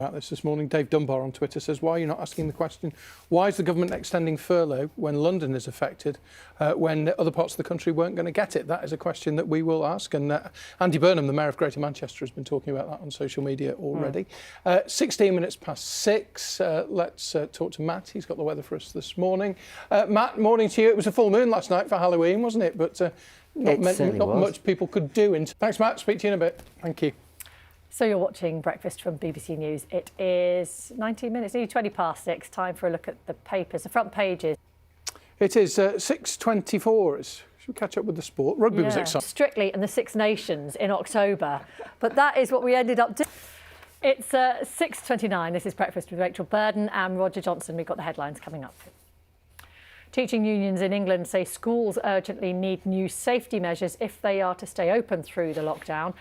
About this morning, Dave Dunbar on Twitter says, why are you not asking the question, why is the government extending furlough when London is affected, when other parts of the country weren't going to get it? That is a question that we will ask. And Andy Burnham, the Mayor of Greater Manchester, has been talking about that on social media already. 16 minutes past 6. Let's talk to Matt. He's got the weather for us this morning. Matt, morning to you. It was a full moon last night for Halloween, wasn't it? But not much people could do. Thanks, Matt. Speak to you in a bit. Thank you. So you're watching Breakfast from BBC News. It is 19 minutes, nearly 20 past 6. Time for a look at the papers, the front pages. It is 6:24. Should we catch up with the sport? Rugby was exciting. Strictly and the Six Nations in October. But that is what we ended up doing. It's 6:29. This is Breakfast with Rachel Burden and Roger Johnson. We've got the headlines coming up. Teaching unions in England say schools urgently need new safety measures if they are to stay open through the lockdown.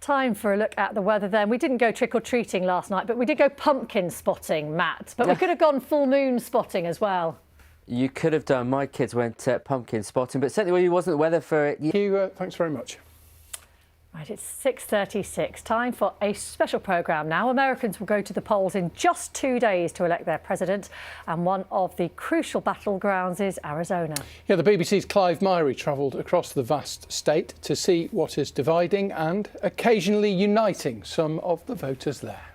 Time for a look at the weather then. We didn't go trick-or-treating last night, but we did go pumpkin spotting, Matt. But we could have gone full moon spotting as well. You could have done. My kids went pumpkin spotting, but certainly wasn't the weather for it. Thank you. Thanks very much. Right, it's 6:36. Time for a special programme now. Americans will go to the polls in just 2 days to elect their president, and one of the crucial battlegrounds is Arizona. Yeah, the BBC's Clive Myrie travelled across the vast state to see what is dividing and occasionally uniting some of the voters there.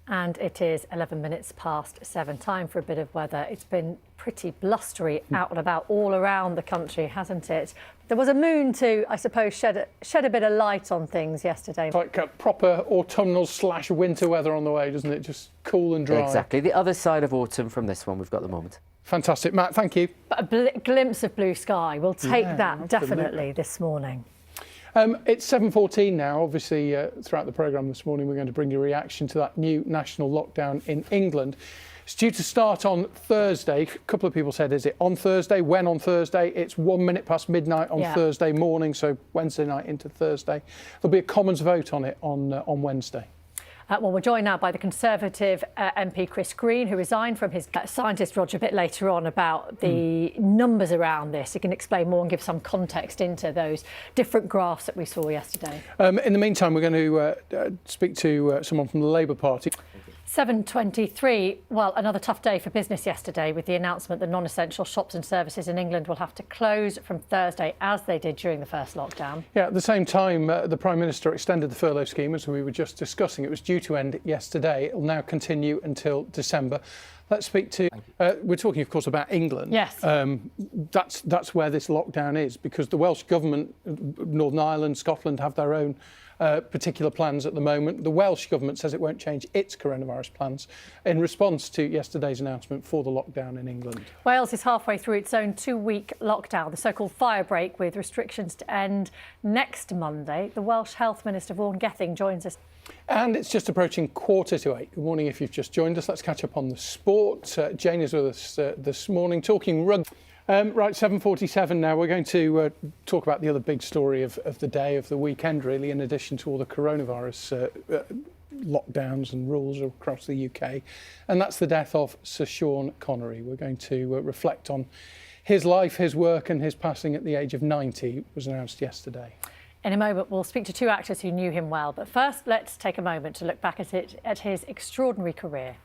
And it is 11 minutes past 7. Time for a bit of weather. It's been pretty blustery out and about all around the country, hasn't it? There was a moon to, I suppose, shed a bit of light on things yesterday. It's like a proper autumnal/winter weather on the way, doesn't it? Just cool and dry. Exactly. The other side of autumn from this one we've got at the moment. Fantastic. Matt, thank you. But a glimpse of blue sky. We'll take that definitely this morning. It's 7:14 now. Obviously, throughout the programme this morning, we're going to bring you a reaction to that new national lockdown in England. It's due to start on Thursday. A couple of people said, is it on Thursday? When on Thursday? It's 1 minute past midnight on Thursday morning, so Wednesday night into Thursday. There'll be a Commons vote on it on Wednesday. Well, we're joined now by the Conservative MP Chris Green, who resigned from his scientist Roger a bit later on about the numbers around this. He can explain more and give some context into those different graphs that we saw yesterday. In the meantime, we're going to speak to someone from the Labour Party. 7:23. Well, another tough day for business yesterday with the announcement that non-essential shops and services in England will have to close from Thursday, as they did during the first lockdown. Yeah, at the same time, the Prime Minister extended the furlough scheme, as we were just discussing. It was due to end yesterday. It will now continue until December. Let's speak to... we're talking, of course, about England. Yes. That's where this lockdown is, because the Welsh Government, Northern Ireland, Scotland have their own particular plans at the moment. The Welsh Government says it won't change its coronavirus plans in response to yesterday's announcement for the lockdown in England. Wales is halfway through its own 2-week lockdown, the so-called fire break, with restrictions to end next Monday. The Welsh Health Minister, Vaughan Gething, joins us. And it's just approaching 7:45. Good morning if you've just joined us. Let's catch up on the sport. Jane is with us this morning talking rugby. Right, 7:47 now. We're going to talk about the other big story of the day, of the weekend, really, in addition to all the coronavirus lockdowns and rules across the UK. And that's the death of Sir Sean Connery. We're going to reflect on his life, his work and his passing at the age of 90 was announced yesterday. In a moment, we'll speak to 2 actors who knew him well. But first, let's take a moment to look back at his extraordinary career.